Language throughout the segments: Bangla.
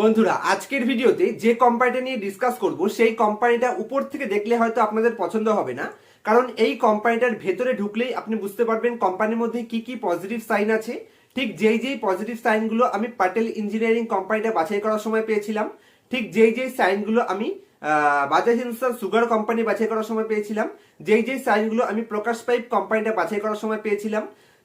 বন্ধুরা আজকের ভিডিওতে যে কোম্পানিটা নিয়ে ডিসকাস করব সেই কোম্পানিটা উপর থেকে দেখলে হয়তো আপনাদের পছন্দ হবে না, কারণ এই কোম্পানিটার ভেতরে ঢুকলেই আপনি বুঝতে পারবেন কোম্পানির মধ্যে কি কি পজিটিভ সাইন আছে। ঠিক যেই পজিটিভ সাইনগুলো আমি প্যাটেল ইঞ্জিনিয়ারিং কোম্পানিটা বাছাই করার সময় পেয়েছিলাম, ঠিক যেই সাইনগুলো আমি বাজাজ হিন্দুস্তান সুগার কোম্পানি বাছাই করার সময় পেয়েছিলাম, যেই সাইনগুলো আমি প্রকাশ পাইপ কোম্পানিটা বাছাই করার সময় পেয়েছিলাম,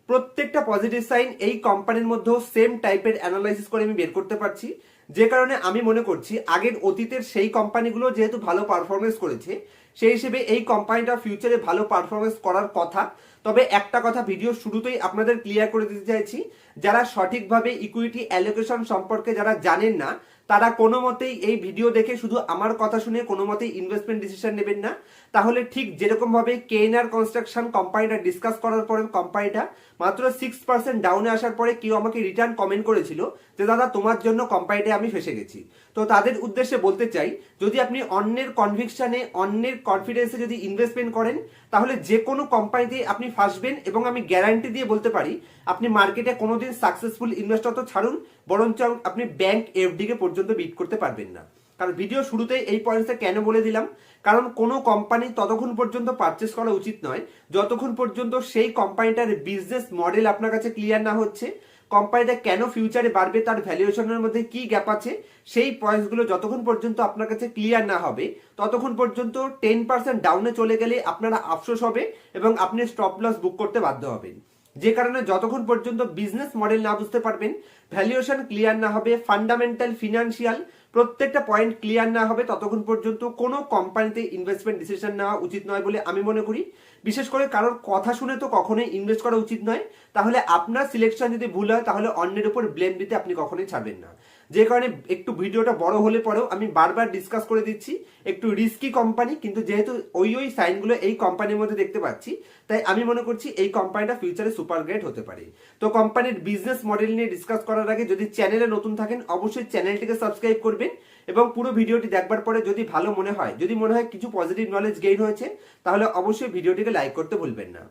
প্রত্যেকটা পজিটিভ সাইন এই কোম্পানির মধ্যেও সেম টাইপের অ্যানালাইসিস করে আমি বের করতে পারছি। যে কারণে আমি মনে করছি আগের অতীতের সেই কোম্পানিগুলো যেহেতু ভালো পারফরমেন্স করেছে, সেই হিসেবে এই কোম্পানিটা ফিউচারে ভালো পারফরমেন্স করার কথা। তবে একটা কথা ভিডিও শুরুতেই আপনাদের ক্লিয়ার করে দিতে চাইছি, যারা সঠিকভাবে ইকুইটি অ্যালোকেশন সম্পর্কে যারা জানেন না, তারা কোনো মতেই এই ভিডিও দেখে শুধু আমার কথা শুনে কোনো মতেই ইনভেস্টমেন্ট ডিসিশন নেবেন না। তাহলে ঠিক যেরকম ভাবে কেএনআর কনস্ট্রাকশন কোম্পানিটা ডিসকাস করার পরে কোম্পানিটা মাত্র 6% ডাউনে আসার পরে কেউ আমাকে রিটার্ন কমেন্ট করেছিল যে দাদা তোমার জন্য কোম্পানিটা আমি ফেসে গেছি। তো তাদের উদ্দেশ্যে বলতে চাই, যদি আপনি অন্যের কনভিকশনে অন্যের কনফিডেন্সে যদি ইনভেস্টমেন্ট করেন, তাহলে যে কোনো কোম্পানিতে আপনি ফাঁসবেন। এবং আমি গ্যারান্টি দিয়ে বলতে পারি আপনি মার্কেটে কোনোদিন সাকসেসফুল ইনভেস্টর তো ছাড়ুন, বরঞ্চ আপনি ব্যাংক এফডি কে পর্যন্ত বিট করতে পারবেন না। কারণ ভিডিও শুরুতে এই পয়েন্টটা কেন বলে দিলাম, কারণ কোনো কোম্পানি ততক্ষণ পর্যন্ত পারচেস করা উচিত নয় যতক্ষণ পর্যন্ত সেই কোম্পানিটার বিজনেস মডেল আপনার কাছে ক্লিয়ার না হচ্ছে, কোম্পানিটা কেন ফিউচারে বাড়বে, তার ভ্যালুয়েশনের মধ্যে কি গ্যাপ আছে, সেই পয়েন্টসগুলো যতক্ষণ পর্যন্ত আপনার কাছে ক্লিয়ার না হবে ততক্ষণ পর্যন্ত 10% ডাউনে চলে গেলে আপনারা আফসোস হবে এবং আপনি স্টপ লস বুক করতে বাধ্য হবেন। যে কারণে যতক্ষণ পর্যন্ত বিজনেস মডেল না বুঝতে পারবেন, ভ্যালুয়েশন ক্লিয়ার না হবে, ফান্ডামেন্টাল ফিনান্সিয়াল প্রত্যেকটা পয়েন্ট ক্লিয়ার না হবে, ততক্ষণ পর্যন্ত কোনো কোম্পানিতে ইনভেস্টমেন্ট ডিসিশন নেওয়া উচিত নয় বলে আমি মনে করি। বিশেষ করে কারোর কথা শুনে তো কখনোই ইনভেস্ট করা উচিত নয়। তাহলে আপনার সিলেকশন যদি ভুল হয় তাহলে অন্যের উপর ব্লেম দিতে আপনি কখনোই ছাড়বেন না। যে কারণে একটু ভিডিওটা বড় হলে পরেও আমি বারবার ডিসকাস করে দিচ্ছি, একটু রিস্কি কোম্পানি, কিন্তু যেহেতু ওই সাইনগুলো এই কোম্পানির মধ্যে দেখতে পাচ্ছি, তাই আমি মনে করছি এই কোম্পানিটা ফিউচারে সুপার গ্রেট হতে পারে। তো কোম্পানির বিজনেস মডেল নিয়ে ডিসকাস করার আগে যদি চ্যানেলে নতুন থাকেন অবশ্যই চ্যানেলটিকে সাবস্ক্রাইব করবেন এবং পুরো ভিডিওটি দেখবার পরে যদি ভালো মনে হয়, যদি মনে হয় কিছু পজিটিভ নলেজ গেইন হয়েছে, তাহলে অবশ্যই ভিডিওটিকে লাইক করতে ভুলবেন না।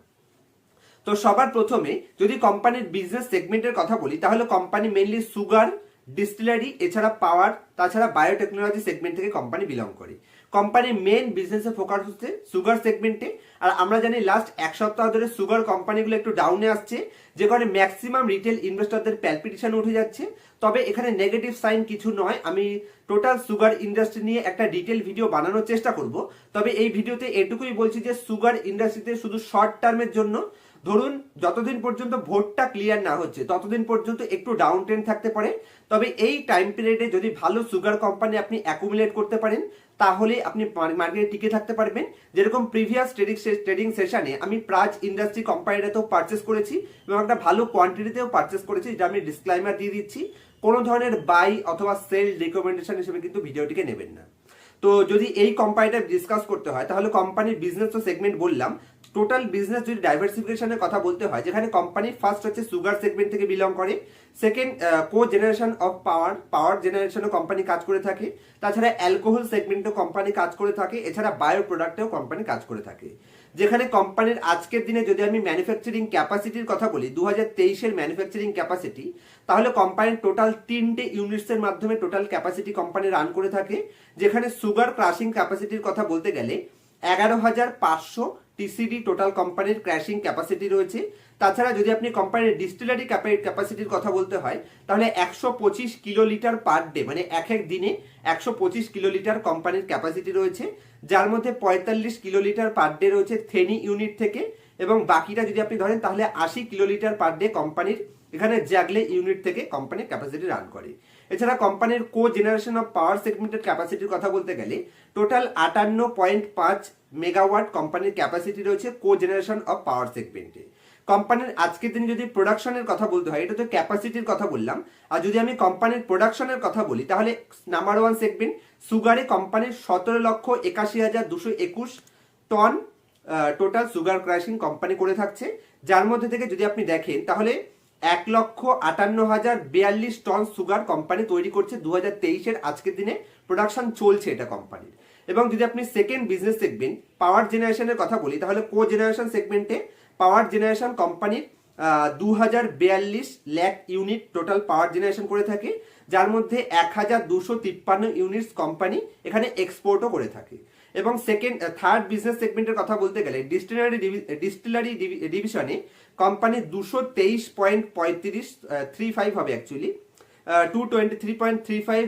তো সবার প্রথমে যদি কোম্পানির বিজনেস সেগমেন্টের কথা বলি, তাহলে কোম্পানি মেইনলি সুগার, ডিস্টিলারি, এছাড়া পাওয়ার, তাছাড়া বায়োটেকনোলজি সেগমেন্ট থেকে কোম্পানি বিলং করে। কোম্পানির মেন বিজনেসে ফোকাস হচ্ছে সুগার সেগমেন্টে। আর আমরা জানি লাস্ট এক সপ্তাহ ধরে সুগার কোম্পানিগুলো একটু ডাউনে আসছে, যে কারণে ম্যাক্সিমাম রিটেল ইনভেস্টরদের প্যালপিটেশন উঠে যাচ্ছে। তবে এখানে নেগেটিভ সাইন কিছু নয়, আমি টোটাল সুগার ইন্ডাস্ট্রি নিয়ে একটা ডিটেল ভিডিও বানানোর চেষ্টা করব। তবে এই ভিডিওতে এটুকুই বলছি যে সুগার ইন্ডাস্ট্রিতে শুধু শর্ট টার্মের জন্য, ধরুন যতদিন পর্যন্ত ভোটটা ক্লিয়ার না হচ্ছে ততদিন পর্যন্ত একটু ডাউন ট্রেন্ড থাকতে পারে। তবে এই টাইম পিরিয়ডে যদি ভালো সুগার কোম্পানি আপনি অ্যাকুমুলেট করতে পারেন, তাহলে আপনি মার্কেটে টিকে থাকতে পারবেন। যেরকম প্রিভিয়াস ট্রেডিং সেশনে আমি প্রাজ ইন্ডাস্ট্রি কোম্পানিটাতেও পারচেস করেছি এবং একটা ভালো কোয়ান্টিটিতেও পারচেস করেছি, যেটা আমি ডিসক্লাইমার দিয়ে দিচ্ছি। কোনো ধরনের বাই অথবা সেল রিকমেন্ডেশন হিসেবে কিন্তু ভিডিওটিকে নেবেন না। তো যদি এই কোম্পানিটা ডিসকাস করতে হয়, তাহলে কোম্পানির বিজনেস তো সেগমেন্ট বললাম, টোটাল বিজনেস যদি ডাইভার্সিফিকেশনের কথা বলতে হয়, যেখানে কোম্পানি ফার্স্ট হচ্ছে সুগার সেগমেন্ট থেকে বিলং করে, second co generation of power জেনারেশনও কোম্পানি কাজ করে থাকে, তাছাড়া অ্যালকোহল সেগমেন্টও কোম্পানি কাজ করে থাকে, এছাড়া বায়ো প্রোডাক্টেও কোম্পানি কাজ করে থাকে। যেখানে কোম্পানির আজকের দিনে যদি আমি ম্যানুফ্যাকচারিং ক্যাপাসিটির কথা বলি, 2023-এর ম্যানুফ্যাকচারিং ক্যাপাসিটি, তাহলে কোম্পানির টোটাল 3টে ইউনিটসের মাধ্যমে টোটাল ক্যাপাসিটি কোম্পানি রান করে থাকে। যেখানে সুগার ক্রাশিং ক্যাপাসিটির কথা বলতে গেলে 11,500 টিসিডি টোটাল কোম্পানির ক্র্যাশিং ক্যাপাসিটি রয়েছে। তাছাড়া যদি আপনি কোম্পানির ডিস্টিলারি ক্যাপাসিটির কথা বলতে হয়, তাহলে 125 কিলোলিটার পার ডে, মানে এক দিনে 125 কিলোলিটার কোম্পানির ক্যাপাসিটি রয়েছে, যার মধ্যে 45 কিলোলিটার পার ডে রয়েছে থেনি ইউনিট থেকে, এবং বাকিটা যদি আপনি ধরেন তাহলে 80 কিলোলিটার পার ডে কোম্পানির এখানে জাগলে ইউনিট থেকে কোম্পানির ক্যাপাসিটি রান করে। এছাড়া কোম্পানির কো জেনারেশন অফ পাওয়ার সেগমেন্টের ক্যাপাসিটির কথা বলতে গেলে টোটাল 58.5 মেগাওয়াট কোম্পানির ক্যাপাসিটি রয়েছে কো জেনারেশন অফ পাওয়ার সেগমেন্টে। কোম্পানির আজকের দিনে যদি প্রোডাকশনের কথা বলতে হয়, এটা তো ক্যাপাসিটির কথা বললাম, আর যদি আমি কোম্পানির প্রোডাকশনের কথা বলি, তাহলে নাম্বার 1 সেগমেন্ট সুগারে কোম্পানির 17,81,221 ton total sugar crushing company করে থাকছে, যার মধ্যে থেকে যদি আপনি দেখেন তাহলে 1,58,042 টন সুগার কোম্পানি তৈরি করছে 2023-এর আজকের দিনে প্রোডাকশন চলছে এটা কোম্পানির। এবং যদি আপনি সেকেন্ড বিজনেস সেগমেন্ট পাওয়ার জেনারেশনের কথা বলি, তাহলে কো জেনারেশন সেগমেন্টে পাওয়ার জেনারেশন কোম্পানির 2042 lakh unit total power generation করে থাকে, যার মধ্যে 1253 ইউনিটস কোম্পানি এখানে এক্সপোর্টও করে থাকে। এবং থার্ড বিজনেস সেগমেন্টের কথা বলতে গেলে ডিস্টিলারি ডিভিশনে কোম্পানি 223.35 হবে actually 223.35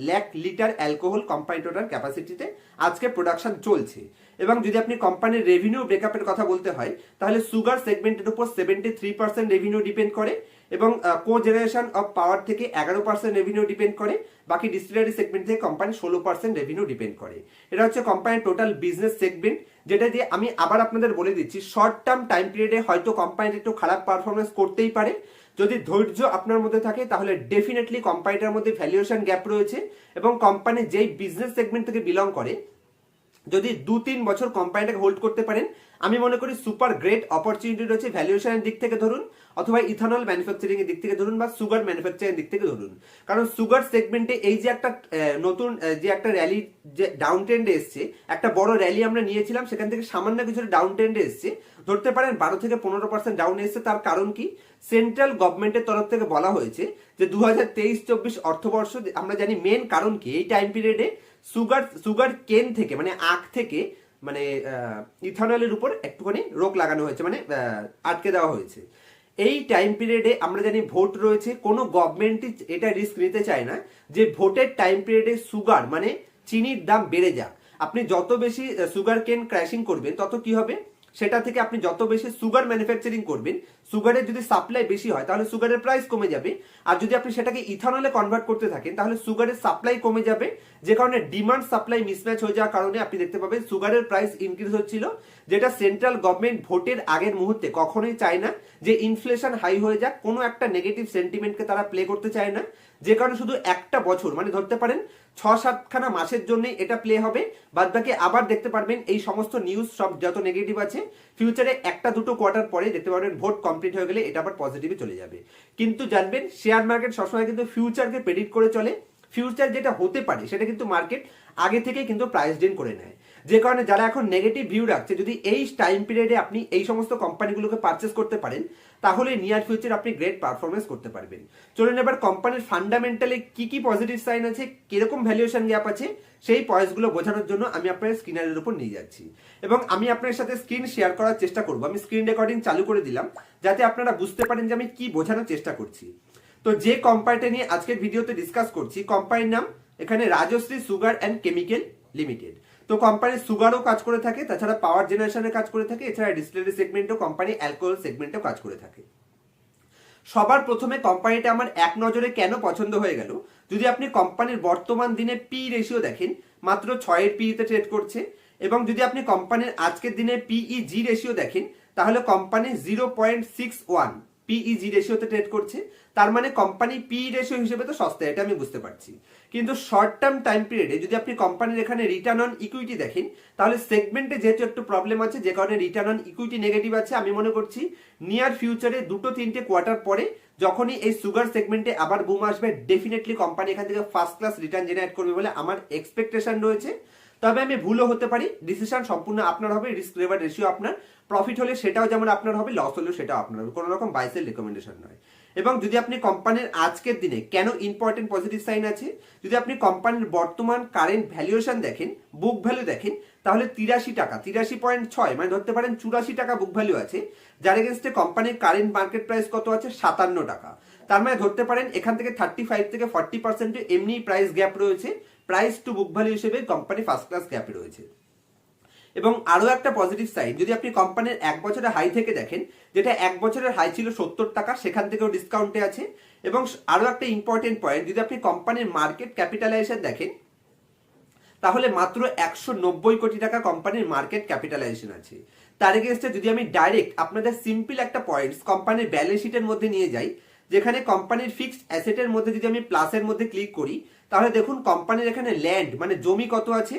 lakh litre alcohol company total ক্যাপাসিটিতে আজকে প্রোডাকশন চলছে। এবং যদি আপনি কোম্পানির রেভিনিউ ব্রেকআপের কথা বলতে হয় তাহলে সুগার সেগমেন্টের উপর 73% রেভিনিউ ডিপেন্ড করে এবং কো জেনারেশন অফ পাওয়ার থেকে 11% রেভিনিউ ডিপেন্ড করে, বাকি ডিস্টিলারি সেগমেন্ট থেকে কোম্পানি 16% রেভিনিউ ডিপেন্ড করে। এটা হচ্ছে কোম্পানির টোটাল বিজনেস সেগমেন্ট, যেটা দিয়ে আমি আবার আপনাদের বলে দিচ্ছি শর্ট টার্ম টাইম পিরিয়ডে হয়তো কোম্পানিটা একটু খারাপ পারফরমেন্স করতেই পারে। যদি ধৈর্য আপনার মধ্যে থাকে তাহলে ডেফিনেটলি কোম্পানিটার মধ্যে ভ্যালুয়েশন গ্যাপ রয়েছে এবং কোম্পানি যেই বিজনেস সেগমেন্ট থেকে বিলং করে যদি 2-3 বছর কোম্পানিটাকে হোল্ড করতে পারেন আমি মনে করি সুপার গ্রেট অপরচুনিটি রয়েছে ভ্যালুয়েশনের দিক থেকে ধরুন, অথবা ইথানল ম্যানুফ্যাকচারিং এর দিক থেকে ধরুন, বা সুগার ম্যানুফ্যাকচারিং এর দিক থেকে ধরুন। কারণ সুগার সেগমেন্টে এই যে একটা নতুন যে একটা র্যালি যে ডাউন ট্রেন্ডে এসছে, একটা বড় র্যালি আমরা নিয়েছিলাম, সেখান থেকে সামান্য কিছু ডাউন ট্রেন্ডে এসছে, ধরতে পারেন 12 থেকে 15% ডাউন এসছে। তার কারণ কি? সেন্ট্রাল গভর্নমেন্টের তরফ থেকে বলা হয়েছে যে 2023-24 অর্থবর্ষ আমরা জানি মেন কারণ কি এই টাইম পিরিয়ডে সুগার কেন থেকে মানে আখ থেকে মানে ইথানলের উপর একটুখানি রোক লাগানো হয়েছে, মানে আটকে দেওয়া হয়েছে। এই টাইম পিরিয়ডে আমরা জানি ভোট রয়েছে, কোনো গভর্নমেন্টই এটা রিস্ক নিতে চায় না যে ভোটের টাইম পিরিয়ডে সুগার মানে চিনির দাম বেড়ে যাক। আপনি যত বেশি সুগার কেন ক্র্যাশিং করবেন তত কি হবে, সেটা থেকে আপনি যত বেশি সুগার ম্যানুফ্যাকচারিং করবেন, সুগারের যদি সাপ্লাই বেশি হয় তাহলে সুগারের প্রাইস কমে যাবে। আর যদি আপনি সেটাকে ইথানলে কনভার্ট করতে থাকেন তাহলে সুগারের সাপ্লাই কমে যাবে, যে কারণে ডিমান্ড সাপ্লাই মিসম্যাচ হয়ে যাওয়ার কারণে আপনি দেখতে পাবেন সুগারের প্রাইস ইনক্রিজ হচ্ছিল, যেটা সেন্ট্রাল গভর্নমেন্ট ভোটের আগের মুহূর্তে কখনোই চায় না যে ইনফ্লেশন হাই হয়ে যাক, কোনো একটা নেগেটিভ সেন্টিমেন্টকে তারা প্লে করতে চায় না। যে কারণে শুধু একটা বছর মানে ধরতে পারেন 6-7খানা মাসের জন্যই এটা প্লে হবে, বাদ বাকি আবার দেখতে পারবেন এই সমস্ত নিউজ সব যত নেগেটিভ আছে ফিউচারে 1-2 কোয়ার্টার পরে দেখতে পারবেন ভোট কমপ্লিট হয়ে গেলে এটা আবার পজিটিভে চলে যাবে। কিন্তু জানবেন শেয়ার মার্কেট সবসময় কিন্তু ফিউচারকে প্রেডিক্ট করে চলে, ফিউচার যেটা হতে পারে সেটা কিন্তু মার্কেট আগে থেকে কিন্তু প্রাইস ডিন করে নেয়। যে কারণে যারা এখন নেগেটিভ ভিউ রাখছে, যদি এই টাইম পিরিয়ডে আপনি এই সমস্ত কোম্পানিগুলোকে পারচেস করতে পারেন তাহলে নিয়ার ফিউচার আপনি গ্রেট পারফরমেন্স করতে পারবেন। চলুন এবার কোম্পানির ফান্ডামেন্টালি কি কি পজিটিভ সাইন আছে, কিরকম ভ্যালুয়েশন গ্যাপ আছে, সেই পয়েন্টসগুলো বোঝানোর জন্য আমি আপনার স্ক্রিনের উপর নিয়ে যাচ্ছি এবং আমি আপনার সাথে স্ক্রিন শেয়ার করার চেষ্টা করব। আমি স্ক্রিন রেকর্ডিং চালু করে দিলাম যাতে আপনারা বুঝতে পারেন যে আমি কি বোঝানোর চেষ্টা করছি। তো যে কোম্পানিটা নিয়ে আজকের ভিডিওতে ডিসকাস করছি কোম্পানির নাম এখানে Rajshree sugar and chemical limited. তো কোম্পানি সুগারও কাজ করে থাকে, তাছাড়া পাওয়ার জেনারেশনের কাজ করে থাকে, এছাড়া ডিস্টিলারি সেগমেন্টও কোম্পানি অ্যালকোহল সেগমেন্টেও কাজ করে থাকে। সবার প্রথমে কোম্পানিটা আমার এক নজরে কেন পছন্দ হয়ে গেল, যদি আপনি কোম্পানির বর্তমান দিনে পি রেশিও দেখেন মাত্র 6-এর পিতে ট্রেড করছে, এবং যদি আপনি কোম্পানির আজকের দিনে পিইজি রেশিও দেখেন তাহলে কোম্পানি 0.61 পিইজি রেশিওতে ট্রেড করছে। তার মানে কোম্পানি পি রেশিও হিসেবে তো সস্তা, এটা আমি বুঝতে পারছি। কিন্তু শর্ট টার্ম টাইম পিরিয়ডে যদি আপনি কোম্পানির এখানে রিটার্ন অন ইকুইটি দেখেন তাহলে সেগমেন্টে যেহেতু একটু প্রবলেম আছে, যে কারণে রিটার্ন অন ইকুইটি নেগেটিভ আছে। আমি মনে করছি নিয়ার ফিউচারে 2-3টে কোয়ার্টার পরে যখনই এই সুগার সেগমেন্টে আবার বুম আসবে ডেফিনেটলি কোম্পানি এখান থেকে ফার্স্ট ক্লাস রিটার্ন জেনারেট করবে বলে আমার এক্সপেকটেশন রয়েছে। তবে আমি ভুলও হতে পারি, ডিসিশন সম্পূর্ণ আপনার হবে, রিস্ক রিওয়ার্ড রেশিও আপনার, প্রফিট হলে সেটাও যেমন আপনার হবে, লস হলেও সেটাও আপনার হবে, কোনো রকম বাইসেল রেকমেন্ডেশন নয়। এবং যদি আপনি কোম্পানির আজকের দিনে কেন ইম্পর্টেন্ট পজিটিভ সাইন আছে, যদি আপনি কোম্পানির বর্তমান কারেন্ট ভ্যালুয়েশন দেখেন, বুক ভ্যালু দেখেন, তাহলে 83 টাকা 83.6 মানে ধরতে পারেন 84 টাকা বুক ভ্যালু আছে, যার এগেনস্টে কোম্পানির কারেন্ট মার্কেট প্রাইস কত আছে 57 টাকা। তার মানে ধরতে পারেন এখান থেকে 35 থেকে 40% এমনি প্রাইস গ্যাপ রয়েছে, প্রাইস টু বুক ভ্যালু হিসেবে কোম্পানি ফার্স্ট ক্লাস গ্যাপে রয়েছে। এবং আরো একটা পজিটিভ সাইড, যদি আপনি কোম্পানির 1 বছরের হাই থেকে দেখেন, যেটা 1 বছরের হাই ছিল 70 টাকা, সেখান থেকেও ডিসকাউন্টে আছে। এবং আরো একটা ইম্পর্টেন্ট পয়েন্ট, যদি আপনি কোম্পানির মার্কেট ক্যাপিটালাইজেশন দেখেন তাহলে মাত্র 190 কোটি টাকা কোম্পানির মার্কেট ক্যাপিটালাইজেশন আছে। তার এগেইনস্টে যদি আমি ডাইরেক্ট আপনাদের সিম্পল একটা পয়েন্টস কোম্পানির ব্যালেন্স শিটের মধ্যে নিয়ে যাই, যেখানে কোম্পানির ফিক্সড অ্যাসেটের মধ্যে যদি আমি প্লাসের মধ্যে ক্লিক করি তাহলে দেখুন কোম্পানির এখানে ল্যান্ড মানে জমি কত আছে,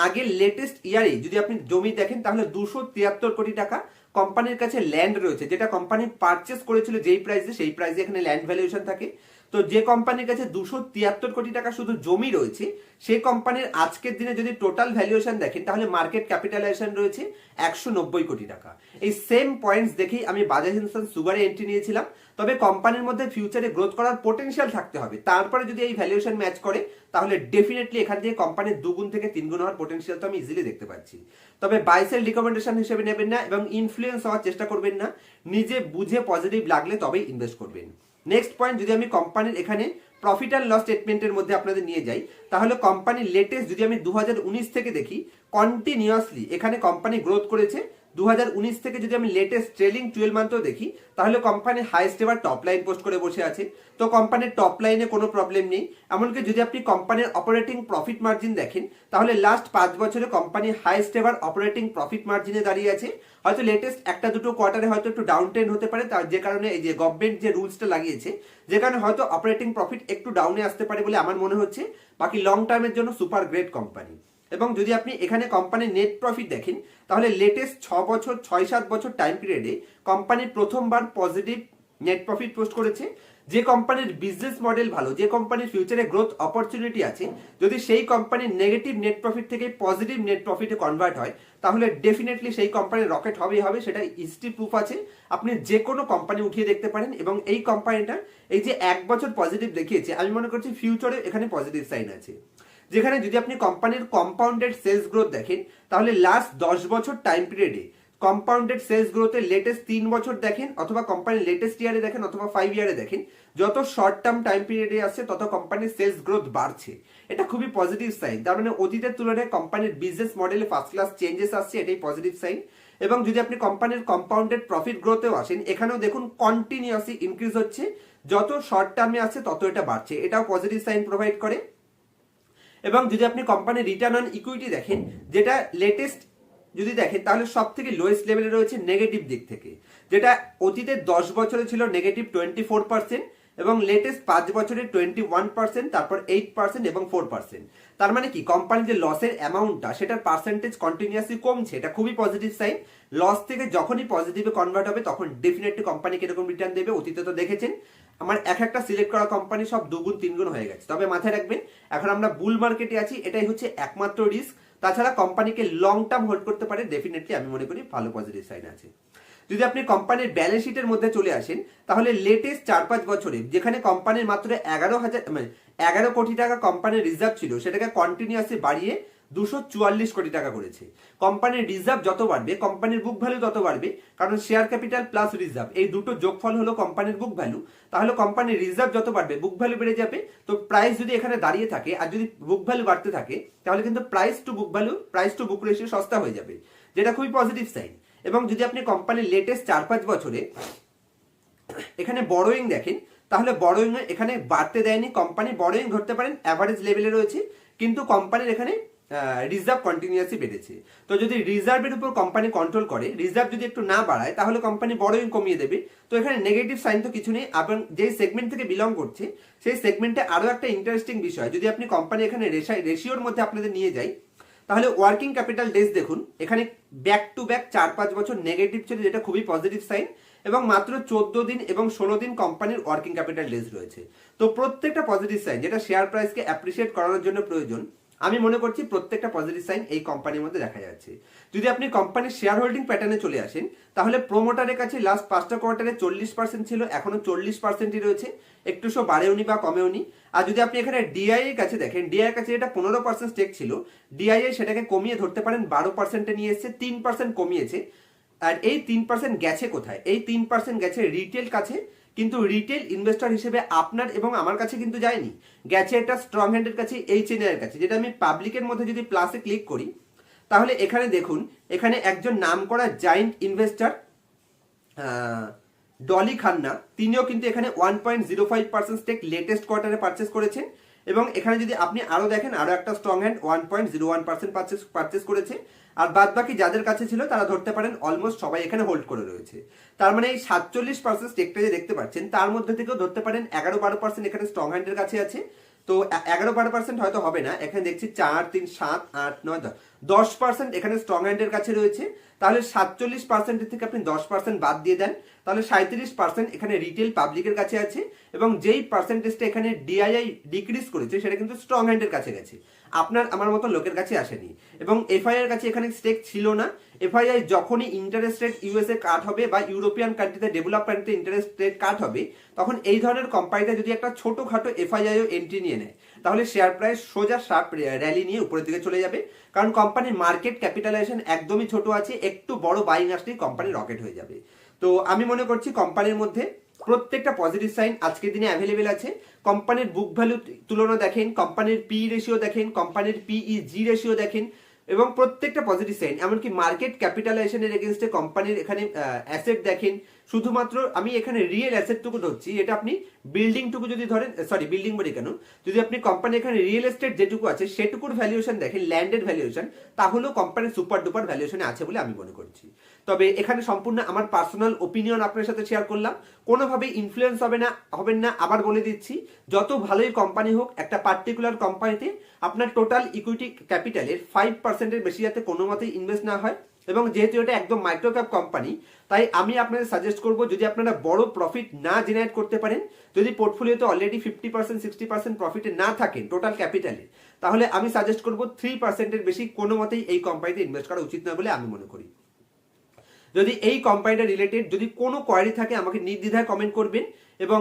আগের লেটেস্ট ইয়ারে যদি আপনি জমি দেখেন তাহলে 273 কোটি টাকা কোম্পানির কাছে ল্যান্ড রয়েছে, যেটা কোম্পানি পারচেস করেছিল যেই প্রাইসে, সেই প্রাইসে এখানে ল্যান্ড ভ্যালুয়েশন থাকে। তো যে কোম্পানির কাছে 273 কোটি টাকা শুধু জমি রয়েছে, সেই কোম্পানির আজকের দিনে যদি টোটাল ভ্যালুয়েশন দেখেন তাহলে মার্কেট ক্যাপিটালাইজেশন রয়েছে 190 কোটি টাকা। এই সেম পয়েন্টস দেখেই আমি বাজাজ হিন্দুস্তান সুগারে এন্ট্রি নিয়েছিলাম। তবে কোম্পানির মধ্যে ফিউচারে গ্রোথ করার পোটেনশিয়াল থাকতে হবে, তারপরে যদি এই ভ্যালুয়েশন ম্যাচ করে তাহলে ডেফিনেটলি এখান থেকে কোম্পানির 2 গুণ থেকে 3 গুণ হওয়ার পোটেনশিয়াল তো আমি ইজিলি দেখতে পাচ্ছি। তবে বাই সেল রিকমেন্ডেশন হিসেবে নেবেন না এবং ইনফ্লুয়েন্স হওয়ার চেষ্টা করবেন না, নিজে বুঝে পজিটিভ লাগলে তবেই ইনভেস্ট করবেন। নেক্সট পয়েন্ট, যদি আমি কোম্পানির এখানে প্রফিট অ্যান্ড লস স্টেটমেন্টের মধ্যে আপনাদের নিয়ে যাই, তাহলে কোম্পানির লেটেস্ট যদি আমি 2019 থেকে দেখি, কন্টিনিউয়াসলি এখানে কোম্পানি গ্রোথ করেছে। 2019 থেকে যদি আমি লেটেস্ট ট্রেলিং 12 মান্থও দেখি তাহলে কোম্পানি হাইয়েস্ট এবার টপ লাইন পোস্ট করে বসে আছে। তো কোম্পানির টপ লাইনে কোনো প্রবলেম নেই। এমনকি যদি আপনি কোম্পানির অপারেটিং প্রফিট মার্জিন দেখেন তাহলে লাস্ট 5 বছরে কোম্পানি হাইয়েস্ট এবার অপারেটিং প্রফিট মার্জিনে দাঁড়িয়ে আছে। হয়তো লেটেস্ট একটা দুটো কোয়ার্টারে হয়তো একটু ডাউন ট্রেন্ড হতে পারে, তার যে কারণে এই যে গভর্নমেন্ট যে রুলসটা লাগিয়েছে, যে কারণে হয়তো অপারেটিং প্রফিট একটু ডাউনে আসতে পারে বলে আমার মনে হচ্ছে। বাকি লং টার্মের জন্য সুপার গ্রেট কোম্পানি। এবং যদি আপনি এখানে কোম্পানির নেট প্রফিট দেখেন তাহলে লেটেস্ট 6 বছর 6-7 বছর টাইম পিরিয়ডে কোম্পানি প্রথমবার পজিটিভ নেট প্রফিট পোস্ট করেছে। যে কোম্পানির বিজনেস মডেল ভালো, যে কোম্পানির ফিউচারে গ্রোথ অপরচুনিটি আছে, যদি সেই কোম্পানির নেগেটিভ নেট প্রফিট থেকে পজিটিভ নেট প্রফিটে কনভার্ট হয় তাহলে ডেফিনেটলি সেই কোম্পানির রকেট হবেই হবে, সেটা হিস্ট্রি প্রুফ আছে। আপনি যে কোনো কোম্পানি উঠিয়ে দেখতে পারেন। এবং এই কোম্পানিটা এই যে 1 বছর পজিটিভ দেখিয়েছে, আমি মনে করছি ফিউচারে এখানে পজিটিভ সাইন আছে। যেখানে যদি আপনি কোম্পানির কম্পাউন্ডেড সেলস গ্রোথ দেখেন তাহলে লাস্ট 10 বছর টাইম পিরিয়ডে কম্পাউন্ডেড সেলস গ্রোথের লেটেস্ট 3 বছর দেখেন, অথবা কোম্পানির লেটেস্ট ইয়ারে দেখেন, অথবা 5 ইয়ারে দেখেন, যত শর্ট টার্ম টাইম পিরিয়ডে আসছে তত কোম্পানির সেলস গ্রোথ বাড়ছে। এটা খুবই পজিটিভ সাইন। তার মানে অতীতের তুলনায় কোম্পানির বিজনেস মডেলে ফার্স্ট ক্লাস চেঞ্জেস আসছে, এটাই পজিটিভ সাইন। এবং যদি আপনি কোম্পানির কম্পাউন্ডেড প্রফিট গ্রোথেও আসেন, এখানেও দেখুন কন্টিনিউয়াসলি ইনক্রিজ হচ্ছে, যত শর্ট টার্মে আসছে তত এটা বাড়ছে, এটাও পজিটিভ সাইন প্রোভাইড করে। এবং যদি আপনি কোম্পানির রিটার্ন অন ইকুইটি দেখেন, যেটা লেটেস্ট যদি দেখেন তাহলে সব থেকে লোয়েস্ট লেভেলে রয়েছে নেগেটিভ দিক থেকে, যেটা অতীতে 10 বছরে ছিল নেগেটিভ 24% এবং লেটেস্ট 5 বছরে 21%, তারপর 8% এবং 4%। তার মানে কি কোম্পানির যে লসের অ্যামাউন্টটা সেটার পার্সেন্টেজ কন্টিনিউয়াসলি কমছে, এটা খুবই পজিটিভ সাইন। লস থেকে যখনই পজিটিভে কনভার্ট হবে তখন ডেফিনেটলি কোম্পানি কিরকম রিটার্ন দেবে অতীতে তো দেখেছেন। আমার একটা সিলেক্ট করা কোম্পানি সব 2 গুণ 3 গুণ হয়ে গেছে। তবে মাথায় রাখবেন এখন আমরা বুল মার্কেটে আছি, এটাই হচ্ছে একমাত্র রিস্ক। তাছাড়া কোম্পানিকে লং টার্ম হোল্ড করতে পারে ডেফিনেটলি আমি মনে করি ভালো পজিটিভ সাইন আছে। যদি আপনি কোম্পানির ব্যালেন্স শিটের মধ্যে চলে আসেন তাহলে লেটেস্ট 4-5 বছরে যেখানে কোম্পানির মাত্র 11 কোটি টাকা কোম্পানির রিজার্ভ ছিল, সেটাকে কন্টিনিউয়াসলি বাড়িয়ে 244 কোটি টাকা করেছে। কোম্পানির রিজার্ভ যত বাড়বে কোম্পানির বুক ভ্যালু তত বাড়বে, কারণ শেয়ার ক্যাপিটাল প্লাস রিজার্ভ এই দুটো যোগফল হলো কোম্পানির বুক ভ্যালু। তাহলে কোম্পানির রিজার্ভ যত বাড়বে বুক ভ্যালু বেড়ে যাবে। তো প্রাইস যদি এখানে দাঁড়িয়ে থাকে আর যদি বুক ভ্যালু বাড়তে থাকে তাহলে কিন্তু প্রাইস টু বুক রেশিও সস্তা হয়ে যাবে, যেটা খুবই পজিটিভ সাইন। এবং যদি আপনি কোম্পানির লেটেস্ট 4-5 বছরে এখানে বড়োয়িং দেখেন তাহলে বড়োয়িং এখানে বাড়তে দেয়নি কোম্পানি, বড়োয়িং ধরতে পারেন অ্যাভারেজ লেভেলে রয়েছে, কিন্তু কোম্পানির এখানে রিজার্ভ কন্টিনিউয়াসলি বেড়েছে। তো যদি রিজার্ভের উপর কোম্পানি কন্ট্রোল করে, রিজার্ভ যদি একটু না বাড়ায় তাহলে কোম্পানি বড়োয়িং কমিয়ে দেবে। তো এখানে নেগেটিভ সাইন তো কিছু নেই। এবং যে সেগমেন্ট থেকে বিলং করছে সেই সেগমেন্টে আরো একটা ইন্টারেস্টিং বিষয়, যদি আপনি কোম্পানি এখানে রেশিওর মধ্যে আপনাদের নিয়ে যাই তাহলে ওয়ার্কিং ক্যাপিটাল ডেজ দেখুন, এখানে ব্যাক টু ব্যাক 4-5 বছর নেগেটিভ ছিল, যেটা খুবই পজিটিভ সাইন। এবং মাত্র 14 দিন এবং 16 দিন কোম্পানির ওয়ার্কিং ক্যাপিটাল ডেজ রয়েছে। তো প্রত্যেকটা পজিটিভ সাইন যেটা শেয়ার প্রাইসকে অ্যাপ্রিসিয়েট করানোর জন্য প্রয়োজন, আমি মনে করছি প্রত্যেকটা পজিটিভ সাইন এই কোম্পানির মধ্যে দেখা যাচ্ছে। যদি আপনি কোম্পানির শেয়ার হোল্ডিং প্যাটার্নে চলে আসেন তাহলে প্রোমোটারের কাছে লাস্ট 5টা কোয়ার্টারে 40% ছিল, এখনো 40%ই রয়েছে, একটু বাড়েওনি বা কমেওনি। আর যদি আপনি এখানে ডিআই এর কাছে দেখেন, ডিআই এর কাছে এটা 15% স্টেক ছিল, ডিআই সেটাকে কমিয়ে ধরতে পারেন 12%-এ নিয়ে এসেছে, 3% কমিয়েছে। আর এই 3% গেছে কোথায়? এই 3% গেছে রিটেল কাছে, কিন্তু রিটেল ইনভেস্টর হিসেবে আপনার এবং আমার কাছে কিন্তু যায়নি, গেছে একটা স্ট্রং হ্যান্ডের কাছে, HNI এর কাছে। যেটা আমি পাবলিকের মধ্যে যদি প্লাসে ক্লিক করি তাহলে এখানে দেখুন, এখানে একজন নাম করা জায়েন্ট ইনভেস্টর ডলি খান্না, তিনিও কিন্তু এখানে 1.05% স্টেক লেটেস্ট কোয়ার্টারে পারচেস করেছেন। এবং এখানে যদি আপনি আরো দেখেন আরো একটা স্ট্রং হ্যান্ড 1.01% পারচেস করেছে। আর বাদ বাকি যাদের কাছে ছিল তারা ধরতে পারেন অলমোস্ট সবাই এখানে হোল্ড করে রয়েছে। তার মানে এই 47% স্টেকটা যে দেখতে পাচ্ছেন তার মধ্যে থেকেও ধরতে পারেন 11-12% এখানে স্ট্রং হ্যান্ডের কাছে আছে। তো 11-12% হয়তো হবে না, এখানে দেখছি 4, 3, 7, 8, 9, 10% এখানে স্ট্রং হ্যান্ডের কাছে রয়েছে। তাহলে 47% থেকে আপনি 10% বাদ দিয়ে দেন, তাহলে 37% এখানে রিটেল পাবলিকের কাছে আছে, এবং যেই পার্সেন্টেজটা এখানে ডিআইআই ডিক্রিজ করেছে সেটা কিন্তু স্ট্রং হ্যান্ডের কাছে গেছে, আপনার আমার মতো লোকের কাছে আসেনি। এবং এফআইআর কাছে এখানে স্টেক ছিল না। এফআইআই যখনই ইন্টারেস্ট রেট ইউএসএ কাট হবে বা ইউরোপিয়ান কান্ট্রিতে ডেভেলপ কান্ট্রিতে ইন্টারেস্ট রেট কাট হবে, তখন এই ধরনের কোম্পানিতে যদি একটা ছোটখাটো এফআইআইও এন্ট্রি নিয়ে নেয়, তাহলে শেয়ার প্রাইস সোজা শার্প র্যালি নিয়ে উপরের দিকে চলে যাবে। কারণ কোম্পানির মার্কেট ক্যাপিটালাইজেশন একদমই ছোট আছে, একটু বড় বাইং আসলেই কোম্পানি রকেট হয়ে যাবে। তো আমি মনে করছি কোম্পানির মধ্যে প্রত্যেকটা পজিটিভ সাইন আজকের দিনে অ্যাভেলেবেল আছে। কোম্পানির বুক ভ্যালু তুলনা দেখেন, কোম্পানির পি রেশিও দেখেন, কোম্পানির পিইজি রেশিও দেখেন, এবং প্রত্যেকটা পজিটিভ সাইন, এমনকি মার্কেট ক্যাপিটালাইজেশনের এগেনস্টে কোম্পানির এখানে অ্যাসেট দেখেন। শুধুমাত্র আমি এখানে রিয়েল অ্যাসেটটুকু ধরছি, এটা আপনি বিল্ডিংটুকু যদি ধরেন, সরি বিল্ডিং বলি কেন, যদি আপনি কোম্পানি এখানে রিয়েল এস্টেট যেটুকু আছে সেটুকুর ভ্যালুয়েশন দেখেন, ল্যান্ডের ভ্যালুয়েশন, তাহলেও কোম্পানির সুপার ডুপার ভ্যালুয়েশনে আছে বলে আমি মনে করছি। তবে এখানে সম্পূর্ণ আমার পার্সোনাল ওপিনিয়ন আপনার সাথে শেয়ার করলাম, কোনোভাবে ইনফ্লুয়েন্স হবেন না। আবার বলে দিচ্ছি, যত ভালোই কোম্পানি হোক, একটা পার্টিকুলার কোম্পানিতে আপনার টোটাল ইকুইটি ক্যাপিটালের 5%-এর বেশি যাতে কোনো মতেই ইনভেস্ট না হয়। এবং যেহেতু এটা একদম মাইক্রো ক্যাপ কোম্পানি, তাই আমি আপনাদের সাজেস্ট করব, যদি আপনারা বড় প্রফিট না জেনারেট করতে পারেন, যদি পোর্টফোলিওতে অলরেডি 50%-60% প্রফিটে না থাকেন টোটাল ক্যাপিটালে, তাহলে আমি সাজেস্ট করব 3%-এর বেশি কোনো মতেই এই কোম্পানিতে ইনভেস্ট করা উচিত নয় বলে আমি মনে করি। যদি এই কোম্পানিটা রিলেটেড যদি কোনো কোয়ারি থাকে আমাকে নির্দ্বিধায় কমেন্ট করবেন, এবং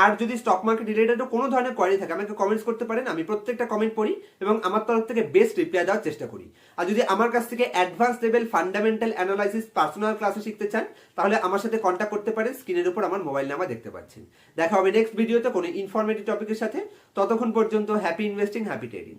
আর যদি স্টক মার্কেট রিলেটেডও কোনো ধরনের কোয়ারি থাকে আমাকে কমেন্টস করতে পারেন। আমি প্রত্যেকটা কমেন্ট পড়ি এবং আমার তরফ থেকে বেস্ট রিপ্লাই দেওয়ার চেষ্টা করি। আর যদি আমার কাছ থেকে advance level fundamental analysis personal ক্লাসে শিখতে চান, তাহলে আমার সাথে কন্ট্যাক্ট করতে পারেন। স্ক্রিনের উপর আমার মোবাইল নাম্বার দেখতে পাচ্ছেন। দেখা হবে নেক্সট ভিডিওতে কোনো ইনফরমেটিভ টপিকের সাথে। ততক্ষণ পর্যন্ত হ্যাপি ইনভেস্টিং, হ্যাপি ট্রেডিং।